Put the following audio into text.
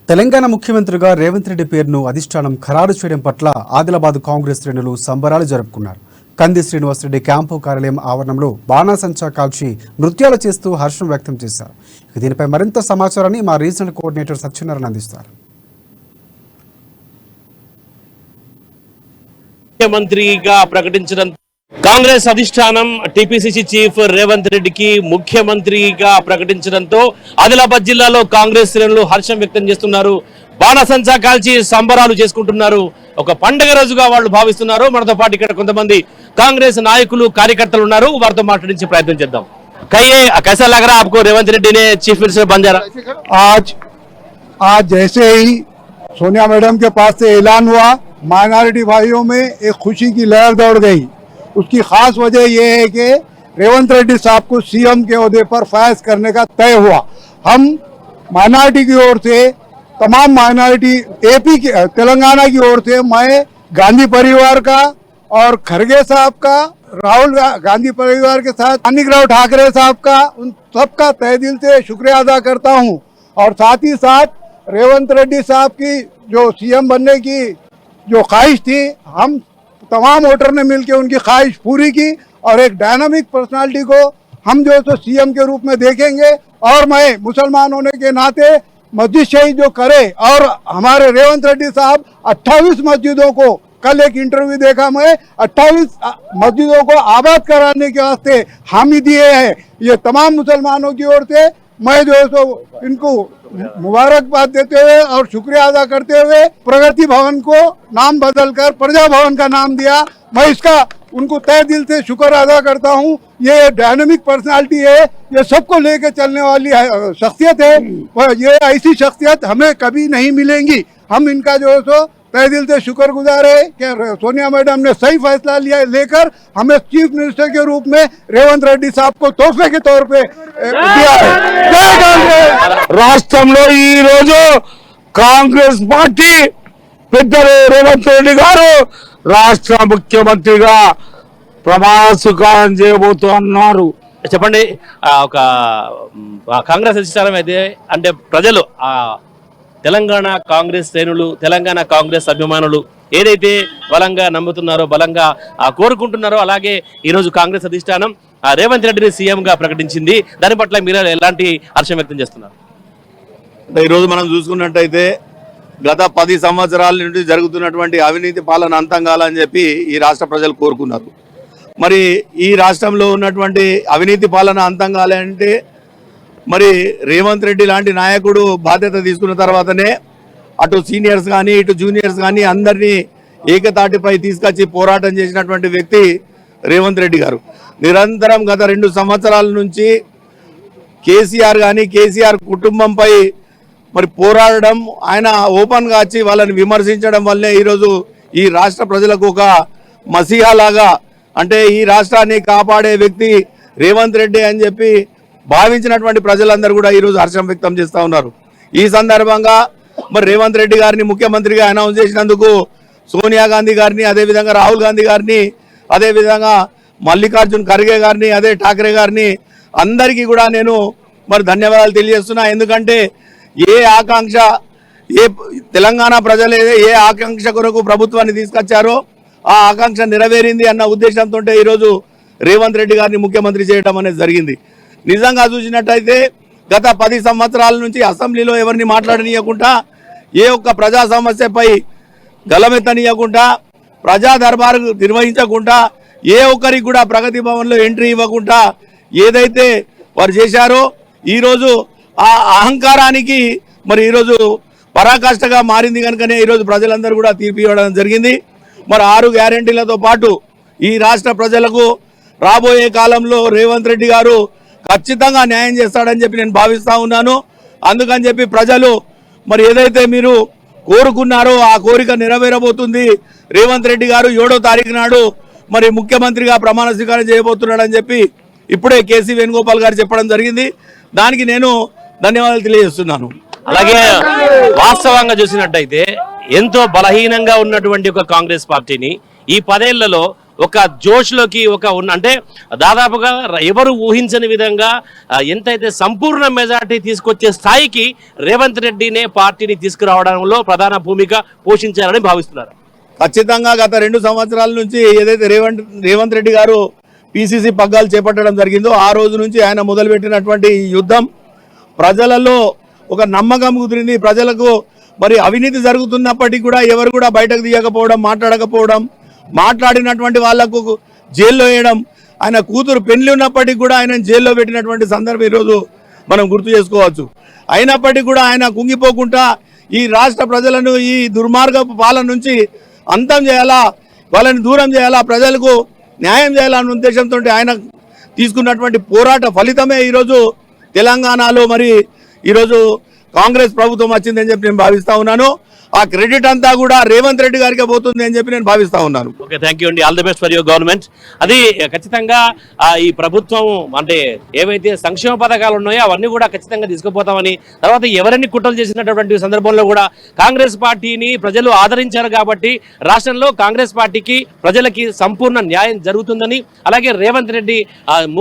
తెలంగాణ ముఖ్యమంత్రిగా రేవంత్ రెడ్డి పేరును అధిష్టానం ఖరారు చేయడం పట్ల ఆదిలాబాద్ కాంగ్రెస్ శ్రేణులు సంబరాలు జరుపుకున్నారు. కంది శ్రీనివాసరెడ్డి క్యాంపు కార్యాలయం ఆవరణంలో బాణాసంచా కాల్చి నృత్యాలు చేస్తూ హర్షం వ్యక్తం చేశారు. దీనిపై మరింత సమాచారాన్ని మా రీజనల్ కోఆర్డినేటర్ సత్యనారాయణ అందిస్తారు. ముఖ్యమంత్రిగా ప్రకటించిన కాంగ్రెస్ అధిష్టానం టీపీసీసీ చీఫ్ రేవంత్ రెడ్డికి ముఖ్యమంత్రిగా ప్రకటించడంతో ఆదిలాబాద్ జిల్లాలో కాంగ్రెస్ శ్రేణులు హర్షం వ్యక్తం చేస్తున్నారు. బాణసంచా కాల్చి సంబరాలు చేసుకుంటున్నారు. ఒక పండుగ రోజుగా వాళ్ళు భావిస్తున్నారు. మనతో పాటు ఇక్కడ కొంతమంది కాంగ్రెస్ నాయకులు కార్యకర్తలు ఉన్నారు. వారితో మాట్లాడించే ప్రయత్నం చేద్దాం. कैसा लग रहा है आपको रेवंत रेड्डी ने चीफ मिनिस्टर बन जा आज जैसे ही सोनिया मैडम के पास से ऐलान हुआ, माइनॉरिटी भाइयों में एक खुशी की लहर दौड़ गई। उसकी खास वजह यह है कि रेवंत रेड्डी साहब को सीएम के ओहदे पर फायज करने का तय हुआ। हम माइनॉरिटी की ओर से, तमाम माइनॉरिटी एपी की, तेलंगाना की ओर से मैं गांधी परिवार का और खरगे साहब का, राहुल गांधी परिवार के साथ माणिकराव ठाकरे साहब का, उन सबका तहे दिल से शुक्रिया अदा करता हूं। और साथ ही साथ रेवंत रेड्डी साहब की जो सीएम बनने की जो ख्वाहिश थी, हम तमाम वोटर ने मिलकर उनकी ख्वाहिश पूरी की और एक डायनामिक पर्सनालिटी को हम जो तो सीएम के रूप में देखेंगे। और मैं मुसलमान होने के नाते मस्जिद शहीद जो करे, और हमारे रेवंत रेड्डी साहब 28 मस्जिदों को, कल एक इंटरव्यू देखा मैं, 28 मस्जिदों को आबाद कराने के वास्ते हामी दिए हैं। ये तमाम मुसलमानों की ओर से मैं जो है सो इनको मुबारकबाद देते हुए और शुक्रिया अदा करते हुए प्रगति भवन को नाम बदलकर प्रजा भवन का नाम दिया। मैं इसका उनको तहे दिल से शुक्र अदा करता हूँ। ये डायनामिक पर्सनालिटी है, ये सबको लेकर चलने वाली शख्सियत है। ये ऐसी शख्सियत हमें कभी नहीं मिलेंगी। हम इनका जो है सो तहे दिल से शुक्रगुजार है कि सोनिया मैडम ने सही फैसला लिया, लेकर हमें चीफ मिनिस्टर के रूप में रेवंत रेड्डी साहब को तोहफे के तौर पे दिया है। जय कांग्रेस। రాష్ట్రంలో ఈ రోజు కాంగ్రెస్ పార్టీ పెద్దలు రేవంత్ రెడ్డి గారు రాష్ట్ర ముఖ్యమంత్రిగా ప్రమాణ స్వీకారం చేయబోతున్నారు. చెప్పండి, ఒక కాంగ్రెస్ అధిష్టానం అయితే అంటే ప్రజలు తెలంగాణ కాంగ్రెస్ శ్రేణులు, తెలంగాణ కాంగ్రెస్ అభిమానులు ఏదైతే బలంగా నమ్ముతున్నారో, బలంగా కోరుకుంటున్నారో, అలాగే ఈరోజు కాంగ్రెస్ అధిష్టానం రేవంత్ రెడ్డిని సీఎంగా ప్రకటించింది. దాని పట్ల మీరు ఎలాంటి హర్షం వ్యక్తం చేస్తున్నారు? ఈరోజు మనం చూసుకున్నట్టయితే గత 10 సంవత్సరాల నుండి జరుగుతున్నటువంటి అవినీతి పాలన అంతం కావాలని చెప్పి ఈ రాష్ట్ర ప్రజలు కోరుకున్నారు. మరి ఈ రాష్ట్రంలో ఉన్నటువంటి అవినీతి పాలన అంతం కావాలంటే మరి రేవంత్ రెడ్డి లాంటి నాయకుడు బాధ్యత తీసుకున్న తర్వాతనే అటు సీనియర్స్ కానీ ఇటు జూనియర్స్ కానీ అందరినీ ఏకతాటిపై తీసుకొచ్చి పోరాటం చేసినటువంటి వ్యక్తి రేవంత్ రెడ్డి గారు. నిరంతరం గత 2 సంవత్సరాల నుంచి కేసీఆర్ కానీ కేసీఆర్ కుటుంబంపై మరి పోరాడడం, ఆయన ఓపెన్గా వచ్చి వాళ్ళని విమర్శించడం వల్లే ఈరోజు ఈ రాష్ట్ర ప్రజలకు ఒక మసీహాలాగా, అంటే ఈ రాష్ట్రాన్ని కాపాడే వ్యక్తి రేవంత్ రెడ్డి అని చెప్పి భావించినటువంటి ప్రజలందరూ కూడా ఈరోజు హర్షం వ్యక్తం చేస్తూ ఉన్నారు. ఈ సందర్భంగా మరి రేవంత్ రెడ్డి గారిని ముఖ్యమంత్రిగా అనౌన్స్ చేసినందుకు సోనియా గాంధీ గారిని, అదేవిధంగా రాహుల్ గాంధీ గారిని, అదేవిధంగా మల్లికార్జున్ ఖర్గే గారిని, అదే ఠాకరే గారిని, అందరికీ కూడా నేను మరి ధన్యవాదాలు తెలియజేస్తున్నా. ఎందుకంటే ఏ ఆకాంక్ష, ఏ తెలంగాణ ప్రజలు ఏ ఆకాంక్ష కొరకు ప్రభుత్వాన్ని తీసుకొచ్చారో ఆ ఆకాంక్ష నెరవేరింది అన్న ఉద్దేశంతో ఈరోజు రేవంత్ రెడ్డి గారిని ముఖ్యమంత్రి చేయడం అనేది జరిగింది. నిజంగా చూసినట్టయితే గత 10 సంవత్సరాల నుంచి అసెంబ్లీలో ఎవరిని మాట్లాడనీయకుండా, ఏ ఒక్క ప్రజా సమస్యపై గలమెత్తనీయకుండా, ప్రజా దర్బారు నిర్వహించకుండా, ఏ ఒక్కరికి కూడా ప్రగతి భవన్లో ఎంట్రీ ఇవ్వకుండా ఏదైతే వారు చేశారో ఈరోజు ఆ అహంకారానికి మరి ఈరోజు పరాకాష్ఠగా మారింది. కనుకనే ఈరోజు ప్రజలందరూ కూడా తీర్పు ఇవ్వడం జరిగింది. మరి 6 గ్యారెంటీలతో పాటు ఈ రాష్ట్ర ప్రజలకు రాబోయే కాలంలో రేవంత్ రెడ్డి గారు ఖచ్చితంగా న్యాయం చేస్తాడని చెప్పి నేను భావిస్తూ ఉన్నాను. అందుకని చెప్పి ప్రజలు మరి ఏదైతే మీరు కోరుకున్నారో ఆ కోరిక నెరవేరబోతుంది. రేవంత్ రెడ్డి గారు 7వ తారీఖు నాడు మరి ముఖ్యమంత్రిగా ప్రమాణ స్వీకారం చేయబోతున్నాడని చెప్పి ఇప్పుడే కేసీ వేణుగోపాల్ గారు చెప్పడం జరిగింది. దానికి నేను ధన్యవాదాలు తెలియజేస్తున్నాను. అలాగే వాస్తవంగా చూసినట్టయితే ఎంతో బలహీనంగా ఉన్నటువంటి ఒక కాంగ్రెస్ పార్టీని ఈ 10 ఏళ్లలో ఒక జోష్లోకి అంటే దాదాపుగా ఎవరు ఊహించని విధంగా ఎంతైతే సంపూర్ణ మెజార్టీ తీసుకొచ్చే స్థాయికి రేవంత్ రెడ్డినే పార్టీని తీసుకురావడంలో ప్రధాన భూమిక పోషించారని భావిస్తున్నారు. ఖచ్చితంగా గత 2 సంవత్సరాల నుంచి ఏదైతే రేవంత్ రెడ్డి గారు పిసిసి పగ్గాలు చేపట్టడం జరిగిందో ఆ రోజు నుంచి ఆయన మొదలుపెట్టినటువంటి ఈ యుద్ధం ప్రజలలో ఒక నమ్మకం కుదిరింది. ప్రజలకు మరి అవినీతి జరుగుతున్నప్పటికీ కూడా ఎవరు కూడా బయటకు తీయకపోవడం, మాట్లాడకపోవడం, మాట్లాడినటువంటి వాళ్లకు జైల్లో వేయడం, ఆయన కూతురు పెళ్లి ఉన్నప్పటికీ కూడా ఆయన జైల్లో పెట్టినటువంటి సందర్భం ఈరోజు మనం గుర్తు చేసుకోవచ్చు. అయినప్పటికీ కూడా ఆయన కుంగిపోకుండా ఈ రాష్ట్ర ప్రజలను ఈ దుర్మార్గపు పాలన నుంచి అంతం చేయాలా, వాళ్ళని దూరం చేయాలా, ప్రజలకు న్యాయం చేయాలన్న ఉద్దేశంతో ఆయన తీసుకున్నటువంటి పోరాట ఫలితమే ఈరోజు తెలంగాణలో మరి ఈరోజు కాంగ్రెస్ ప్రభుత్వం వచ్చిందని చెప్పి నేను భావిస్తా ఉన్నాను. ఆ క్రెడిట్ అంతా కూడా రేవంత్ రెడ్డి గారికి పోతుంది అని చెప్పి నేను భావిస్తా ఉన్నాను. ఓకే, థ్యాంక్ యూ అండి. All the best for your government. అది ఖచ్చితంగా ఈ ప్రభుత్వం అంటే ఏవైతే సంక్షేమ పథకాలు ఉన్నాయో అవన్నీ కూడా ఖచ్చితంగా తీసుకుపోతామని, తర్వాత ఎవరిని కుట్రలు చేసినటువంటి సందర్భంలో కూడా కాంగ్రెస్ పార్టీని ప్రజలు ఆదరించారు కాబట్టి రాష్ట్రంలో కాంగ్రెస్ పార్టీకి ప్రజలకి సంపూర్ణ న్యాయం జరుగుతుందని, అలాగే రేవంత్ రెడ్డి